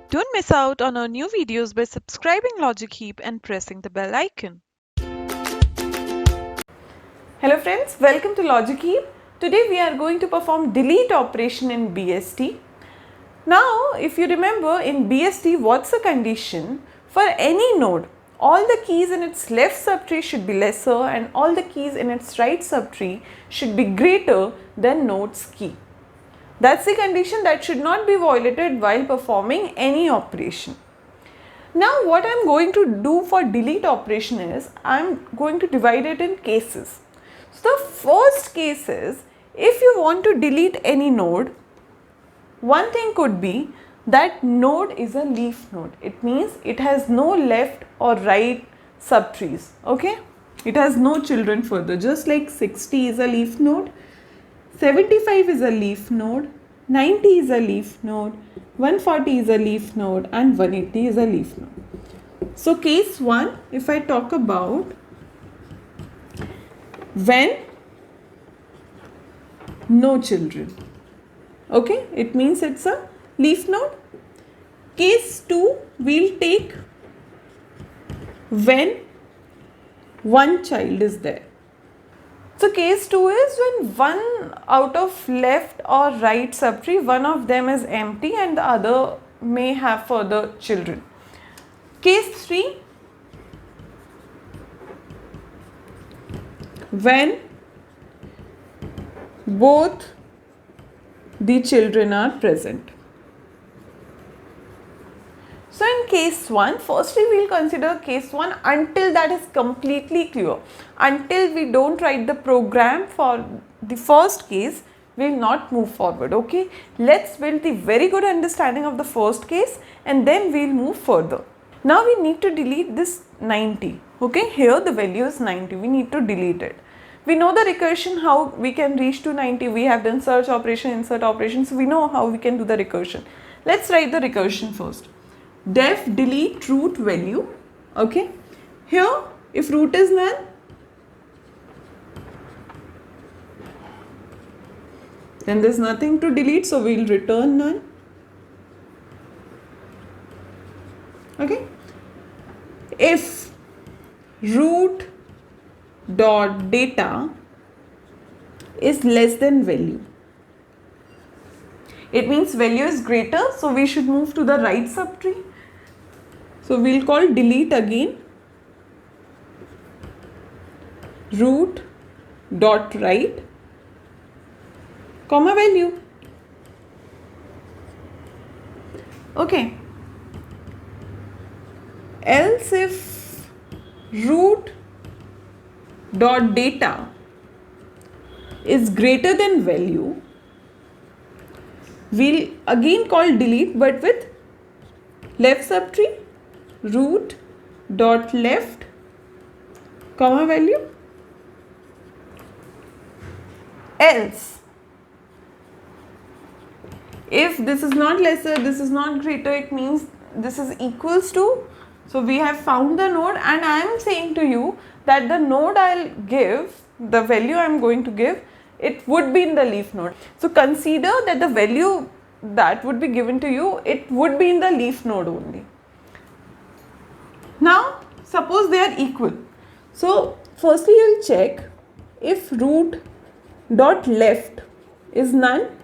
Don't miss out on our new videos by subscribing Logic Heap and pressing the bell icon. Hello friends, welcome to Logic Heap. Today we are going to perform delete operation in BST. Now if you remember in BST, what's the condition? For any node, all the keys in its left subtree should be lesser and all the keys in its right subtree should be greater than node's key. That's the condition that should not be violated while performing any operation. Now what I am going to do for delete operation is I am going to divide it in cases. So the first case is if you want to delete any node, one thing could be that node is a leaf node. It means it has no left or right subtrees. Okay, it has no children further, just like 60 is a leaf node, 75 is a leaf node, 90 is a leaf node, 140 is a leaf node and 180 is a leaf node. So case 1, if I talk about when no children, okay, it means it's a leaf node. Case 2, we'll take when one child is there. So case 2 is when one out of left or right subtree, one of them is empty and the other may have further children. Case 3, when both the children are present. So in case 1, firstly we will consider case 1 until that is completely clear. Until we don't write the program for the first case, we will not move forward. Okay, let's build the very good understanding of the first case and then we will move further. Now we need to delete this 90. Okay, here the value is 90. We need to delete it. We know the recursion, how we can reach to 90. We have done search operation, insert operation. So we know how we can do the recursion. Let's write the recursion first. Def delete root value. Okay, here if root is null, then there is nothing to delete, so we will return none. Okay, if root dot data is less than value, it means value is greater, so we should move to the right subtree. So we'll call delete again root dot right comma value. Okay, else if root dot data is greater than value, we'll again call delete but with left subtree root dot left comma value. Else if this is not lesser, this is not greater, it means this is equals to. So we have found the node and I am saying to you that the node I'll give, the value I am going to give, it would be in the leaf node. So consider that the value that would be given to you, it would be in the leaf node only. Now suppose they are equal. So firstly you will check if root dot left is none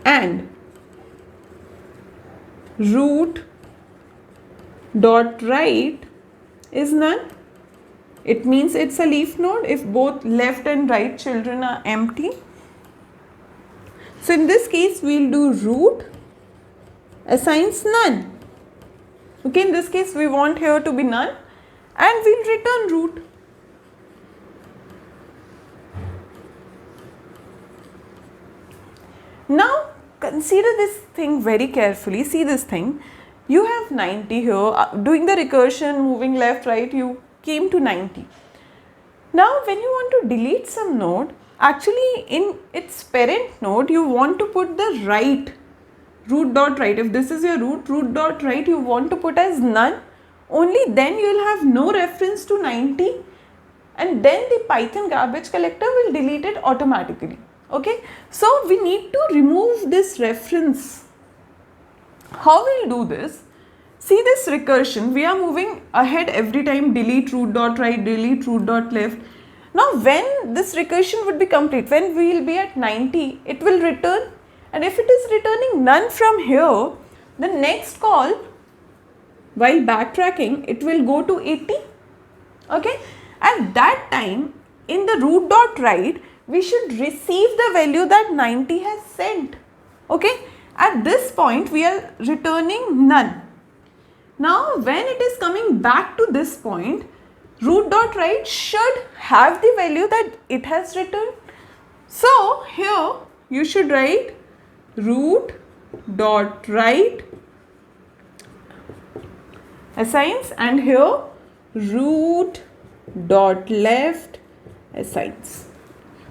and root dot right is none, it means it's a leaf node if both left and right children are empty. So in this case we'll do root assigns none. Okay, in this case we want here to be none and we'll return root. Now consider this thing very carefully. See this thing. You have 90 here, doing the recursion, moving left, right, you came to 90. Now when you want to delete some node, actually in its parent node, you want to put the right, root dot right. If this is your root dot right, you want to put as none. Only then you will have no reference to 90 and then the Python garbage collector will delete it automatically. Okay, so we need to remove this reference How we'll do this? See this recursion, we are moving ahead every time, delete root dot right, delete root dot left. Now when this recursion would be complete, when we will be at 90, it will return, and if it is returning none from here, the next call, while backtracking, it will go to 80. Okay, at that time in the root dot right, we should receive the value that 90 has sent. Okay, at this point we are returning none. Now when it is coming back to this point, root dot right should have the value that it has returned. So here you should write root dot right assigns, and here root dot left assigns.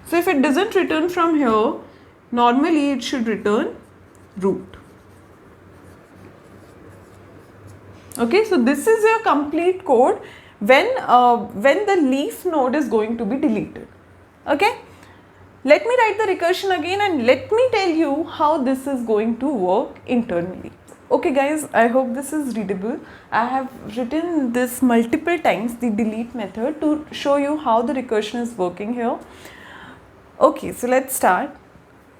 So if it doesn't return from here, normally it should return root. Okay, so this is your complete code when the leaf node is going to be deleted. Okay, let me write the recursion again and let me tell you how this is going to work internally. Okay guys, I hope this is readable. I have written this multiple times, the delete method, to show you how the recursion is working here. Okay, so let's start.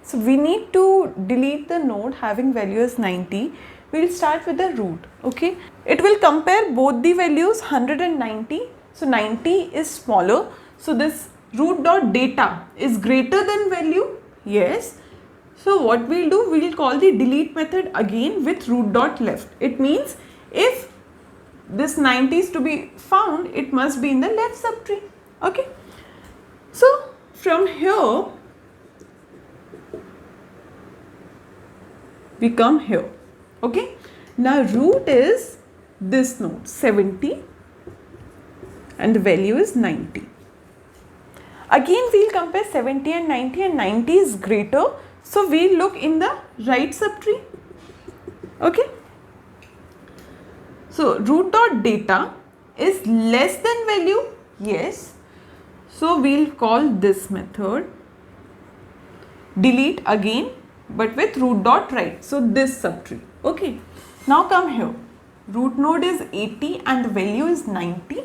So we need to delete the node having value as 90. We'll start with the root. Okay, it will compare both the values 100 and 90. So 90 is smaller. So this root dot data is greater than value. Yes. So what we'll do, we'll call the delete method again with root dot left. It means if this 90 is to be found, it must be in the left subtree. Okay. So from here we come here. Okay, now root is this node 70 and the value is 90. Again we'll compare 70 and 90, and 90 is greater, so we'll look in the right subtree. Okay, so root dot data is less than value. Yes, so we'll call this method delete again, but with root dot right, so this subtree. Okay, now come here, root node is 80 and the value is 90.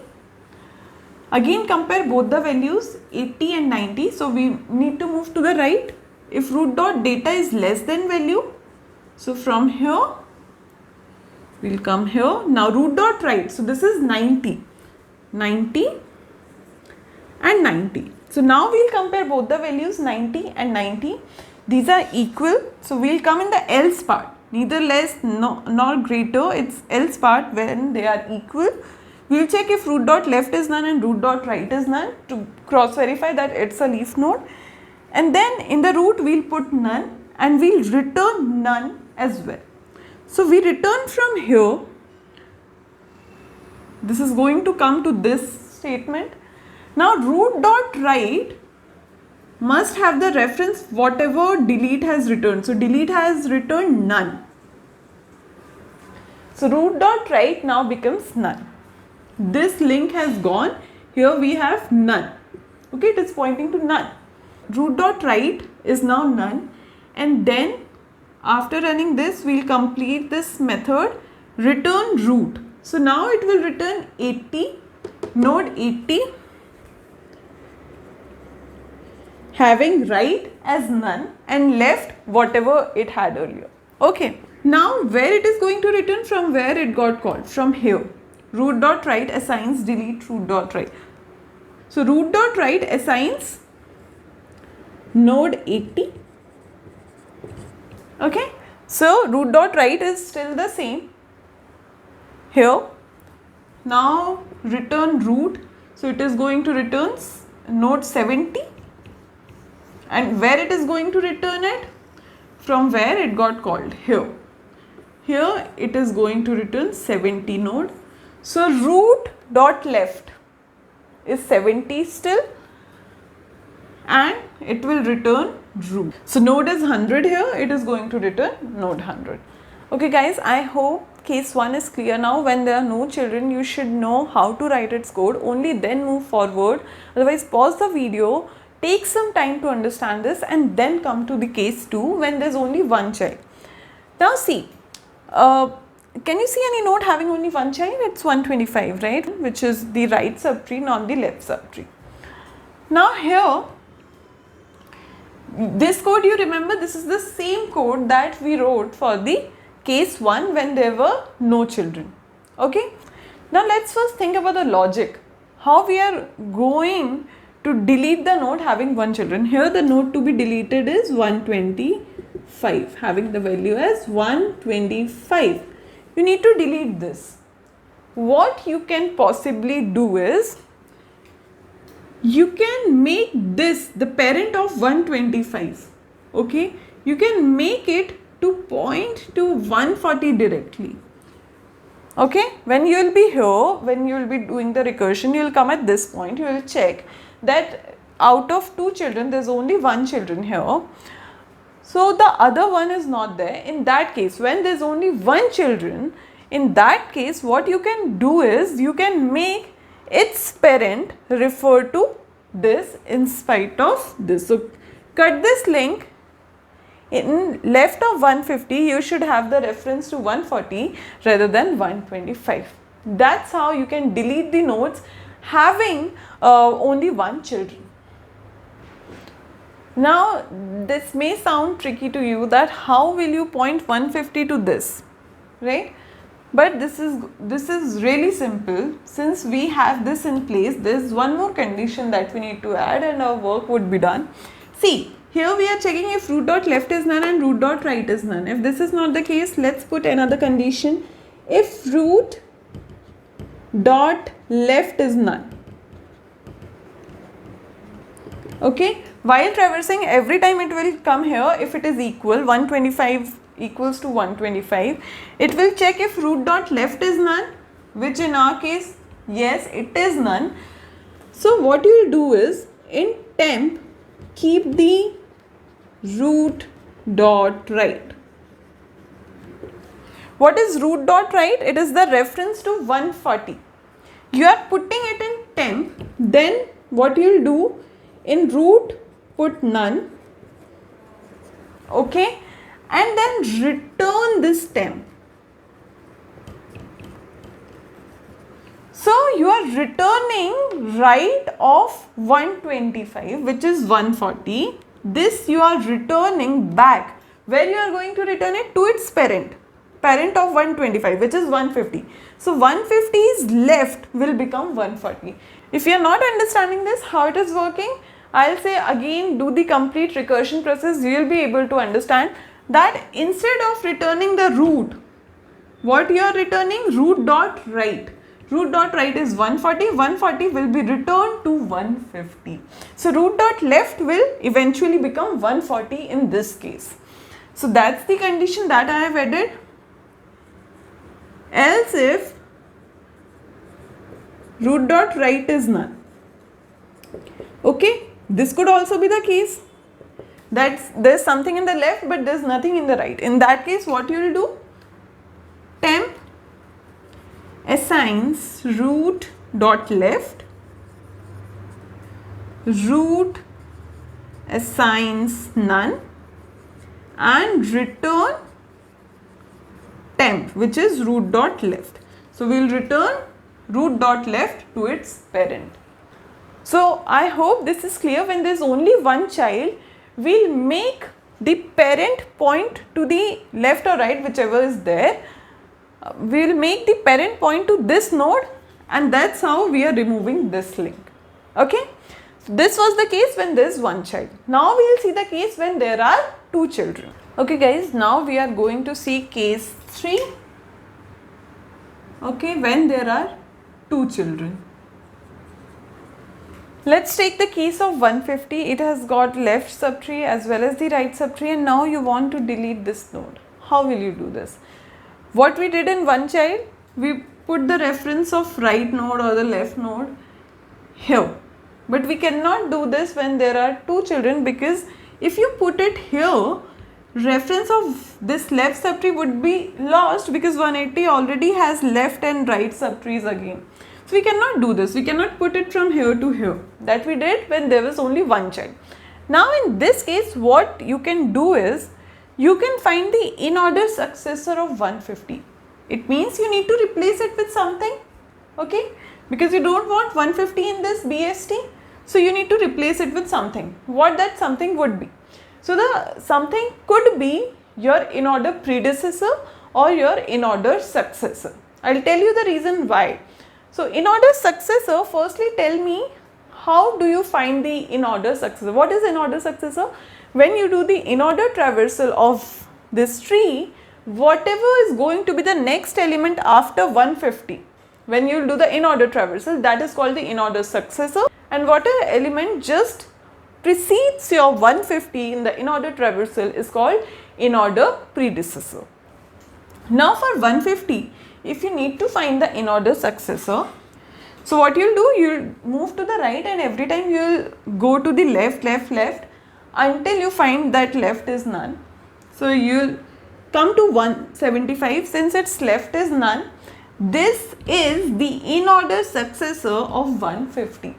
Again compare both the values 80 and 90, so we need to move to the right. If root dot data is less than value, so from here we'll come here. Now root dot right, so this is 90 and 90. So now we'll compare both the values 90 and 90. These are equal, so we'll come in the else part, neither less nor greater, it's else part when they are equal. We'll check if root dot left is none and root dot right is none to cross verify that it's a leaf node, and then in the root we'll put none and we'll return none as well. So we return from here, this is going to come to this statement. Now root dot right must have the reference whatever delete has returned. So delete has returned none. So root dot right now becomes none. This link has gone. Here we have none. Okay, it is pointing to none. Root dot right is now none, and then after running this, we'll complete this method return root. So now it will return 80, node 80, having right as none and left whatever it had earlier. Okay, now where it is going to return, from where it got called, from here. Root dot right assigns delete root dot right. So root dot right assigns node 80. Okay, so root dot right is still the same here. Now return root, so it is going to return node 70. And where it is going to return it, from where it got called, here. Here it is going to return 70 node. So root dot left is 70 still, and it will return root. So node is 100 here, it is going to return node 100. Okay guys, I hope case 1 is clear now. When there are no children, you should know how to write its code, only then move forward. Otherwise pause the video, take some time to understand this, and then come to the case 2 when there is only one child. Now see, Can you see any node having only one child? It's 125, right? Which is the right subtree, not the left subtree. Now here, this code, you remember, this is the same code that we wrote for the case 1 when there were no children. Okay. Now let's first think about the logic. How we are going to delete the node having one children. Here the node to be deleted is 125, having the value as 125. You need to delete this. What you can possibly do is, you can make this the parent of 125. Okay, you can make it to point to 140 directly. Okay, when you will be here, when you will be doing the recursion, you will come at this point, you will check that out of two children, there is only one children here. So the other one is not there. In that case, when there is only one children, in that case, what you can do is, you can make its parent refer to this in spite of this. So cut this link. In left of 150, you should have the reference to 140 rather than 125. That's how you can delete the nodes having only one children. Now this may sound tricky to you, that how will you point 150 to this, right? But this is really simple. Since we have this in place, there is one more condition that we need to add and our work would be done. See, here we are checking if root dot left is none and root dot right is none. If this is not the case, let's put another condition. If root dot left is none. Okay, while traversing, every time it will come here, if it is equal, 125 equals to 125, it will check if root dot left is none, which in our case, yes, it is none. So what you will do is, in temp, keep the root dot right. What is root dot right? It is the reference to 140. You are putting it in temp, then what you will do, in root put none, okay, and then return this temp. So you are returning right of 125, which is 140. This you are returning back. Where you are going to return it? To its parent of 125, which is 150. So 150's left will become 140. If you are not understanding this, how it is working, I'll say again, do the complete recursion process. You will be able to understand that instead of returning the root, what you are returning? Root dot right. Root dot right is 140. 140 will be returned to 150. So root dot left will eventually become 140 in this case. So that's the condition that I have added. Else if root dot right is none. Okay, this could also be the case that there's something in the left but there's nothing in the right. In that case, what you will do? Temp assigns root dot left, root assigns none, and return temp, which is root dot left. So we will return root dot left to its parent. So I hope this is clear. When there is only one child, we will make the parent point to the left or right, whichever is there. We will make the parent point to this node, and that's how we are removing this link. Okay. This was the case when there is one child. Now we will see the case when there are two children. Okay guys, now we are going to see case 3. Okay, when there are two children. Let's take the case of 150. It has got left subtree as well as the right subtree, and now you want to delete this node. How will you do this? What we did in one child, we put the reference of right node or the left node here. But we cannot do this when there are two children, because if you put it here, reference of this left subtree would be lost, because 180 already has left and right subtrees again. So we cannot do this. We cannot put it from here to here. That we did when there was only one child. Now in this case, what you can do is, you can find the in order successor of 150. It means you need to replace it with something, okay, because you don't want 150 in this BST, so you need to replace it with something. What that something would be? So the something could be your in order predecessor or your in order successor. I'll tell you the reason why. So in order successor, firstly tell me, how do you find the in order successor? What is in order successor? When you do the in order traversal of this tree, whatever is going to be the next element after 150, when you do the in order traversal, that is called the in order successor, and whatever element just precedes your 150 in the in order traversal is called in order predecessor. Now for 150, if you need to find the in order successor, so what you'll do, you'll move to the right, and every time you'll go to the left until you find that left is none. So you'll come to 175. Since its left is none, this is the in order successor of 150.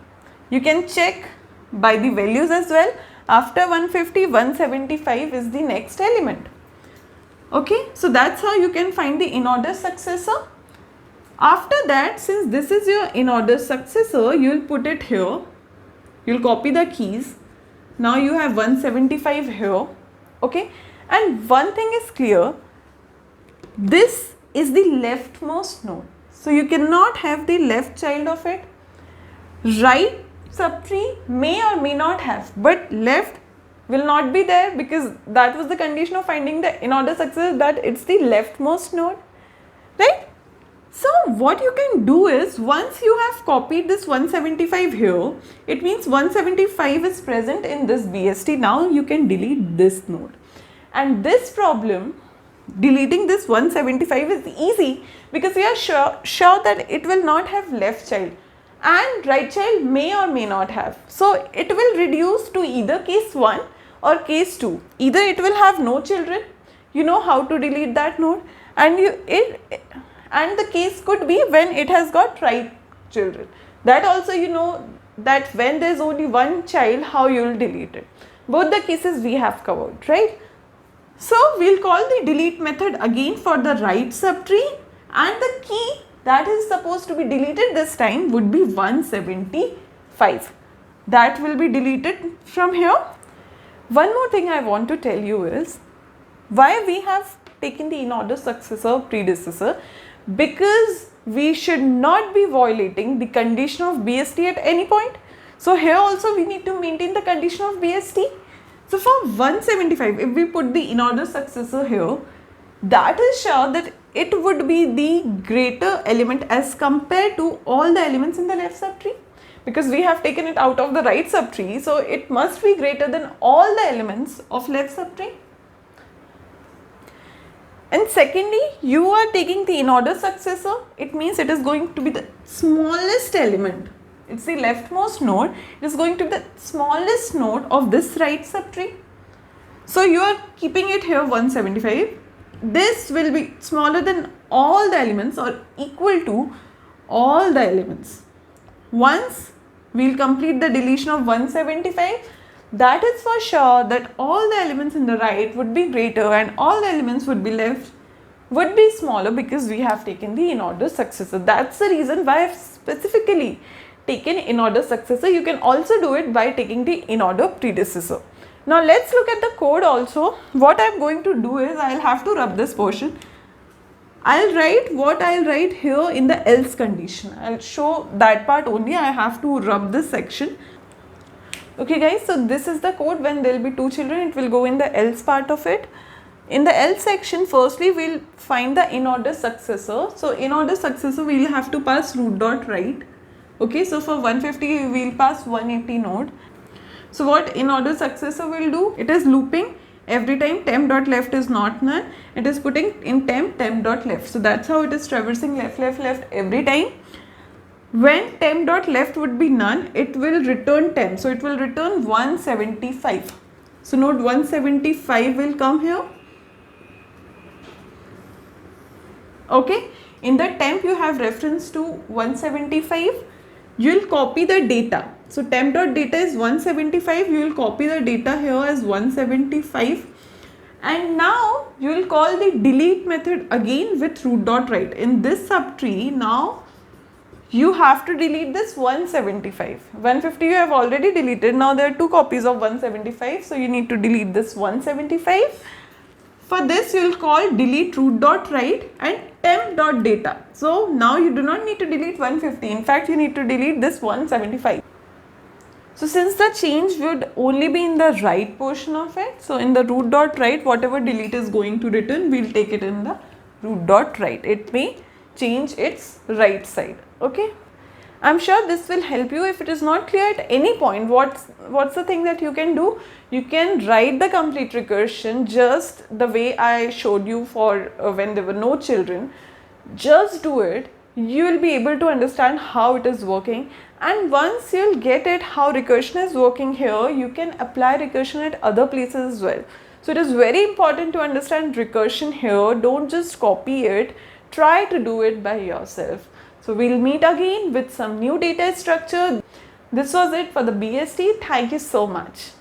You can check by the values as well. After 150, 175 is the next element. Okay, so that's how you can find the in order successor. After that, since this is your in order successor, you will put it here. You will copy the keys. Now you have 175 here. Okay, and one thing is clear. This is the leftmost node. So you cannot have the left child of it. Right subtree may or may not have, but left will not be there, because that was the condition of finding the in order successor, that it's the leftmost node, right? So what you can do is, once you have copied this 175 here, it means 175 is present in this BST. Now you can delete this node. And this problem, deleting this 175, is easy because we are sure that it will not have left child, and right child may or may not have. So it will reduce to either case 1 or case 2. Either it will have no children, you know how to delete that node, and the case could be when it has got right children. That also you know that when there is only one child, how you will delete it. Both the cases we have covered, right? So we will call the delete method again for the right subtree, and the key that is supposed to be deleted this time would be 175. That will be deleted from here. One more thing I want to tell you is why we have taken the in order successor predecessor, because we should not be violating the condition of BST at any point. So here also we need to maintain the condition of BST. So for 175, if we put the in order successor here, that is sure that it would be the greater element as compared to all the elements in the left subtree, because we have taken it out of the right subtree, so it must be greater than all the elements of left subtree. And secondly, you are taking the in order successor, it means it is going to be the smallest element. It's the leftmost node, it is going to be the smallest node of this right subtree. So you are keeping it here 175. This will be smaller than all the elements or equal to all the elements. Once we will complete the deletion of 175, that is for sure that all the elements in the right would be greater and all the elements would be left would be smaller, because we have taken the in order successor. That's the reason why I have specifically taken in order successor. You can also do it by taking the in order predecessor. Now let's look at the code also. What I am going to do is, I will have to rub this portion. I will write what I will write here in the else condition. I will show that part only. I have to rub this section. Okay guys, so this is the code. When there will be two children, it will go in the else part of it. In the else section, firstly we will find the in order successor. So in order successor, we will have to pass root dot right. Okay, so for 150 we will pass 180 node. So what in order successor will do? It is looping every time temp dot left is not none. It is putting in temp dot left. So that's how it is traversing left every time. When temp dot left would be none, it will return temp. So it will return 175. So node 175 will come here. Okay, in the temp you have reference to 175. You will copy the data. So temp dot data is 175. You will copy the data here as 175, And now you will call the delete method again with root dot right. In this subtree, now you have to delete this 175. 150 you have already deleted. Now there are 2 copies of 175. So you need to delete this 175. For this you will call delete root dot right and temp dot data. So now you do not need to delete 150. In fact, you need to delete this 175. So since the change would only be in the right portion of it, so in the root dot right, whatever delete is going to return, we'll take it in the root dot right. It may change its right side. Okay. I'm sure this will help you. If it is not clear at any point, what's the thing that you can do? You can write the complete recursion just the way I showed you for when there were no children. Just do it. You will be able to understand how it is working, and once you'll get it how recursion is working here, you can apply recursion at other places as well. So it is very important to understand recursion here. Don't just copy it, try to do it by yourself. So we'll meet again with some new data structure. This was it for the BST. Thank you so much.